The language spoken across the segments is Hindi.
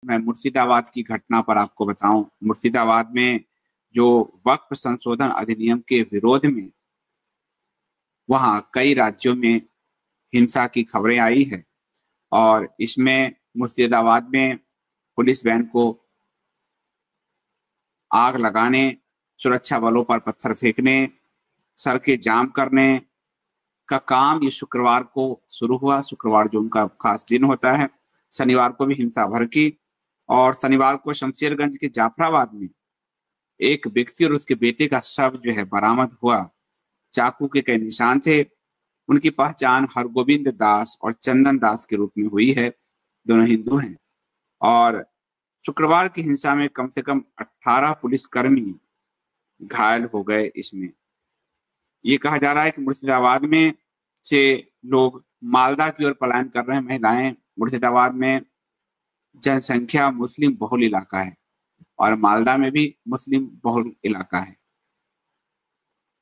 मैं मुर्शिदाबाद की घटना पर आपको बताऊं, मुर्शिदाबाद में जो वक्फ संशोधन अधिनियम के विरोध में वहां कई राज्यों में हिंसा की खबरें आई है और इसमें मुर्शिदाबाद में पुलिस वैन को आग लगाने, सुरक्षा बलों पर पत्थर फेंकने, सड़कें जाम करने का काम ये शुक्रवार को शुरू हुआ। शुक्रवार जो उनका खास दिन होता है। शनिवार को भी हिंसा भड़की और शनिवार को शमशेरगंज के जाफराबाद में एक व्यक्ति और उसके बेटे का शव जो है बरामद हुआ। चाकू के कई निशान थे। उनकी पहचान हरगोविंद दास और चंदन दास के रूप में हुई है। दोनों हिंदू हैं और शुक्रवार की हिंसा में कम से कम 18 पुलिसकर्मी घायल हो गए। इसमें ये कहा जा रहा है कि मुर्शिदाबाद में से लोग मालदा की ओर पलायन कर रहे हैं। महिलाएं, मुर्शिदाबाद में जनसंख्या मुस्लिम बहुल इलाका है और मालदा में भी मुस्लिम बहुल इलाका है,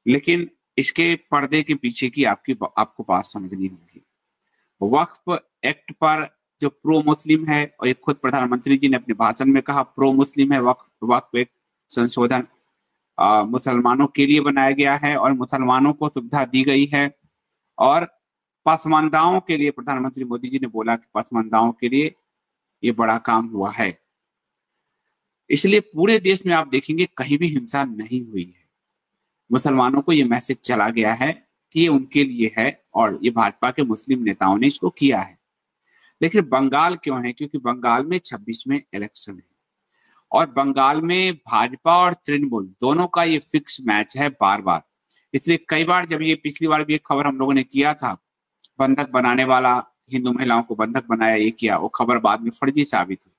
लेकिन इसके पर्दे के पीछे की आपको बात समझनी होगी। वक्फ एक्ट पर जो प्रो मुस्लिम है, और ये खुद प्रधानमंत्री जी ने अपने भाषण में कहा प्रो मुस्लिम है वक्फ एक्ट संशोधन, मुसलमानों के लिए बनाया गया है और मुसलमानों को सुविधा दी गई है। और पसमानदाओं के लिए प्रधानमंत्री मोदी जी ने बोला कि पसमानदाओं के लिए ये बड़ा काम हुआ है। इसलिए पूरे देश में आप देखेंगे कहीं भी हिंसा नहीं हुई है। मुसलमानों को ये मैसेज चला गया है कि ये उनके लिए है और ये भाजपा के मुस्लिम नेताओं ने इसको किया है। लेकिन बंगाल क्यों है? क्योंकि बंगाल में 26 में इलेक्शन है और बंगाल में भाजपा और तृणमूल दोनों का ये फिक्स मैच है बार बार। इसलिए कई बार जब ये पिछली बार भी एक खबर हम लोगों ने किया था, बंधक बनाने वाला, हिंदू महिलाओं को बंधक बनाया, ये किया, वो खबर बाद में फर्जी साबित हुई।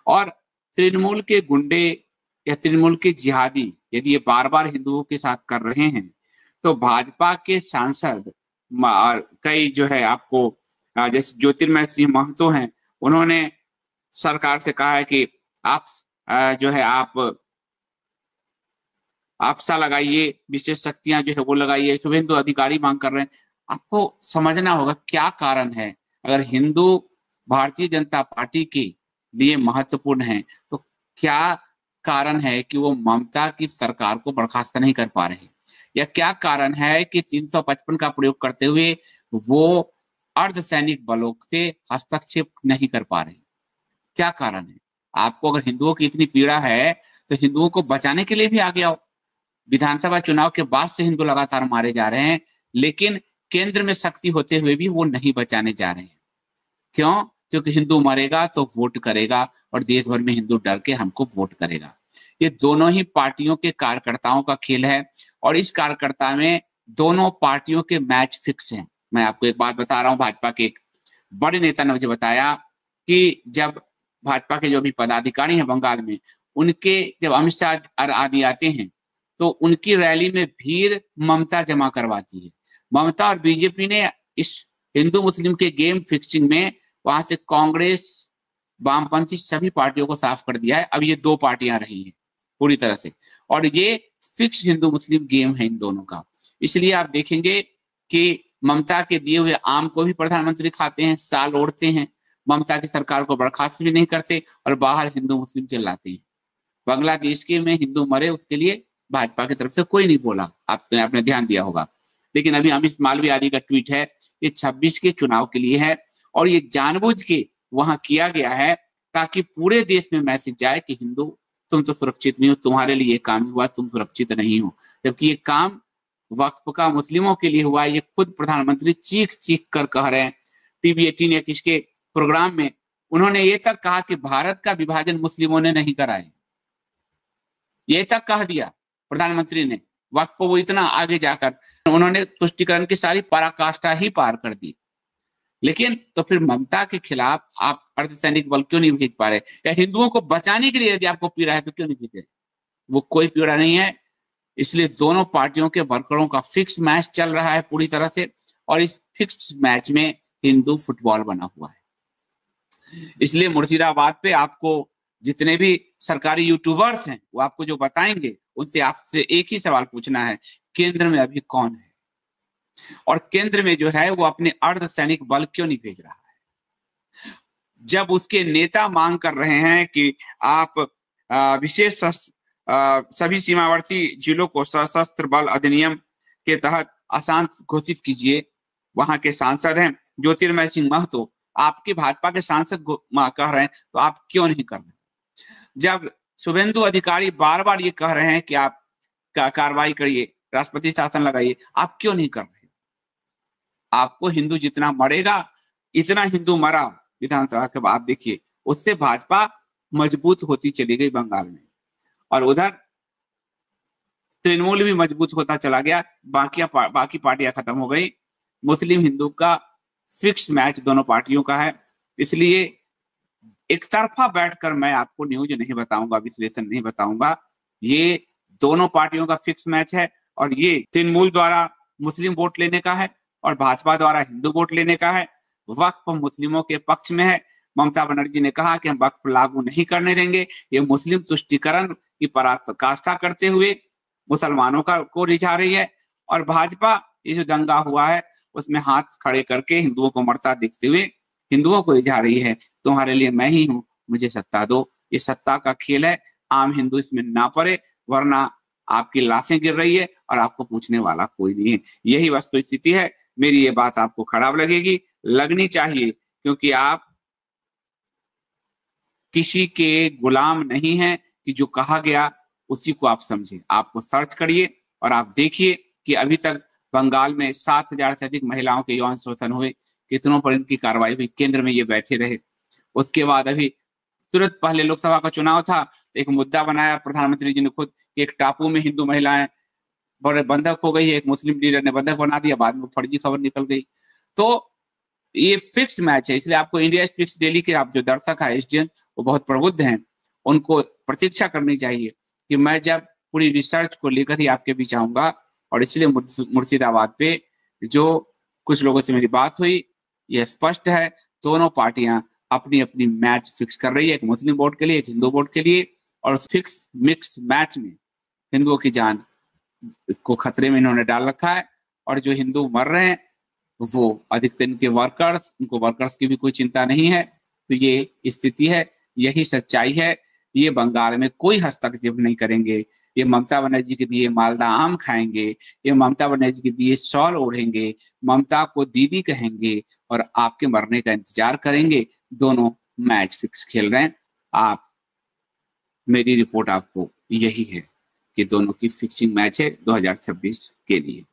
और तृणमूल के गुंडे या तृणमूल के जिहादी यदि ये बार बार हिंदुओं के साथ कर रहे हैं तो भाजपा के सांसद कई जो है आपको जैसे ज्योतिर्मय सिंह महतो हैं, उन्होंने सरकार से कहा है कि आप जो है आपसा लगाइए, विशेष शक्तियां जो है वो लगाइए, शुभेंदु अधिकारी मांग कर रहे हैं। आपको समझना होगा क्या कारण है। अगर हिंदू भारतीय जनता पार्टी के लिए महत्वपूर्ण है तो क्या कारण है कि वो ममता की सरकार को बर्खास्त नहीं कर पा रहे, या क्या कारण है कि 355 का प्रयोग करते हुए वो अर्धसैनिक बलों से हस्तक्षेप नहीं कर पा रहे? क्या कारण है? आपको अगर हिंदुओं की इतनी पीड़ा है तो हिंदुओं को बचाने के लिए भी आगे आओ। विधानसभा चुनाव के बाद से हिंदू लगातार मारे जा रहे हैं, लेकिन केंद्र में शक्ति होते हुए भी वो नहीं बचाने जा रहे हैं। क्यों? क्योंकि हिंदू मरेगा तो वोट करेगा और देश भर में हिंदू डर के हमको वोट करेगा। ये दोनों ही पार्टियों के कार्यकर्ताओं का खेल है और इस कार्यकर्ता में दोनों पार्टियों के मैच फिक्स हैं। मैं आपको एक बात बता रहा हूं, भाजपा के एक बड़े नेता ने मुझे बताया कि जब भाजपा के जो भी पदाधिकारी हैं बंगाल में, उनके जब अमित शाह आदि आते हैं तो उनकी रैली में भीड़ ममता जमा करवाती है। ममता और बीजेपी ने इस हिंदू मुस्लिम के गेम फिक्सिंग में वहां से कांग्रेस, वामपंथी सभी पार्टियों को साफ कर दिया है। अब ये दो पार्टियां रही हैं पूरी तरह से, और ये फिक्स हिंदू मुस्लिम गेम है इन दोनों का। इसलिए आप देखेंगे कि ममता के दिए हुए आम को भी प्रधानमंत्री खाते हैं, साल ओढ़ते हैं, ममता की सरकार को बर्खास्त भी नहीं करते और बाहर हिंदू मुस्लिम चिल्लाते हैं। बांग्लादेश के में हिंदू मरे उसके लिए भाजपा की तरफ से कोई नहीं बोला, आपने ध्यान दिया होगा। लेकिन अभी अमित मालवीय आदि का ट्वीट है, ये 26 के चुनाव के लिए है और ये जानबूझ के वहां किया गया है ताकि पूरे देश में मैसेज जाए कि हिंदू तुम तो सुरक्षित नहीं हो, तुम्हारे लिए काम हुआ, तुम सुरक्षित नहीं हो। जबकि ये काम वक्फ का मुस्लिमों के लिए हुआ है। ये खुद प्रधानमंत्री चीख चीख कर कह रहे हैं। टीवी 18 या किसके प्रोग्राम में उन्होंने ये तक कहा कि भारत का विभाजन मुस्लिमों ने नहीं कराया, ये तक कह दिया प्रधानमंत्री ने। वक्फ को वो इतना आगे जाकर उन्होंने तुष्टिकरण की सारी पराकाष्ठा ही पार कर दी। लेकिन तो फिर ममता के खिलाफ आप अर्धसैनिक बल क्यों नहीं भेज पा रहे? या हिंदुओं को बचाने के लिए यदि आपको पीड़ा है तो क्यों नहीं भेजे? वो कोई पीड़ा नहीं है। इसलिए दोनों पार्टियों के वर्करों का फिक्स मैच चल रहा है पूरी तरह से, और इस फिक्स मैच में हिंदू फुटबॉल बना हुआ है। इसलिए मुर्शिदाबाद पे आपको जितने भी सरकारी यूट्यूबर्स हैं वो आपको जो बताएंगे, उनसे आपसे एक ही सवाल पूछना है, केंद्र में अभी कौन है और केंद्र में जो है वो अपने अर्धसैनिक बल क्यों नहीं भेज रहा है? जब उसके नेता मांग कर रहे हैं कि आप विशेष सभी सीमावर्ती जिलों को सशस्त्र बल अधिनियम के तहत अशांत घोषित कीजिए, वहां के सांसद हैं ज्योतिर्मय सिंह महतो, आपके भाजपा के सांसद कह रहे हैं, तो आप क्यों नहीं कर रहे? जब शुभेंदु अधिकारी बार बार ये कह रहे हैं कि आप कार्रवाई करिए, राष्ट्रपति शासन लगाइए, आप क्यों नहीं कर रहे? आपको हिंदू जितना मरेगा, इतना हिंदू मरा विधानसभा के बाद, देखिए उससे भाजपा मजबूत होती चली गई बंगाल में, और उधर तृणमूल भी मजबूत होता चला गया, बाकी पार्टियां खत्म हो गई। मुस्लिम हिंदू का फिक्स मैच दोनों पार्टियों का है, इसलिए एक तरफा बैठकर मैं आपको न्यूज नहीं बताऊंगा, विश्लेषण नहीं बताऊंगा। ये दोनों पार्टियों का फिक्स मैच है, और ये तृणमूल द्वारा मुस्लिम वोट लेने का है और भाजपा द्वारा हिंदू वोट लेने का है। वक्फ मुस्लिमों के पक्ष में है। ममता बनर्जी ने कहा कि हम वक्फ लागू नहीं करने देंगे। ये मुस्लिम तुष्टिकरण की पराकाष्ठा करते हुए मुसलमानों को रिझा रही है, और भाजपा ये जो दंगा हुआ है उसमें हाथ खड़े करके हिंदुओं को मरता दिखते हुए हिंदुओं को रिझा रही है। तुम्हारे लिए मैं ही हूं, मुझे सत्ता दो। ये सत्ता का खेल है, आम हिंदू इसमें ना पड़े, वरना आपकी लाशें गिर रही है और आपको पूछने वाला कोई नहीं है। यही वस्तु स्थिति है। मेरी ये बात आपको खराब लगेगी, लगनी चाहिए, क्योंकि आप किसी के गुलाम नहीं हैं कि जो कहा गया उसी को आप समझे। आपको सर्च करिए और आप देखिए कि अभी तक बंगाल में 7,000 से अधिक महिलाओं के यौन शोषण हुए, कितनों पर इनकी कार्रवाई हुई, केंद्र में ये बैठे रहे। उसके बाद अभी तुरंत पहले लोकसभा का चुनाव था, एक मुद्दा बनाया प्रधानमंत्री जी ने खुद कि एक टापू में हिंदू महिलाएं बड़े बंधक हो गई है, एक मुस्लिम लीडर ने बंधक बना दिया, बाद में फर्जी खबर निकल गई। तो ये फिक्स मैच है, इसलिए आपको इंडिया स्पीक्स डेली के आप जो दर्शक है एसडीएन, वो बहुत प्रबुद्ध हैं, उनको प्रतीक्षा करनी चाहिए कि मैं जब पूरी रिसर्च को लेकर ही आपके बीच आऊंगा। और इसलिए मुर्शिदाबाद पे जो कुछ लोगों से मेरी बात हुई, ये स्पष्ट है, दोनों पार्टियां अपनी अपनी मैच फिक्स कर रही है, एक मुस्लिम वोट के लिए, एक हिंदू वोट के लिए, और फिक्स मिक्स मैच में हिंदुओं की जान को खतरे में इन्होंने डाल रखा है। और जो हिंदू मर रहे हैं वो अधिकतर इनके वर्कर्स, उनको वर्कर्स की भी कोई चिंता नहीं है। तो ये स्थिति है, यही सच्चाई है। ये बंगाल में कोई हस्तक्षेप नहीं करेंगे, ये ममता बनर्जी के दिए मालदा आम खाएंगे, ये ममता बनर्जी के दिए शॉल ओढ़ेंगे, ममता को दीदी कहेंगे और आपके मरने का इंतजार करेंगे। दोनों मैच फिक्स खेल रहे हैं। आप, मेरी रिपोर्ट आपको यही है कि दोनों की फिक्सिंग मैच है 2026 के लिए।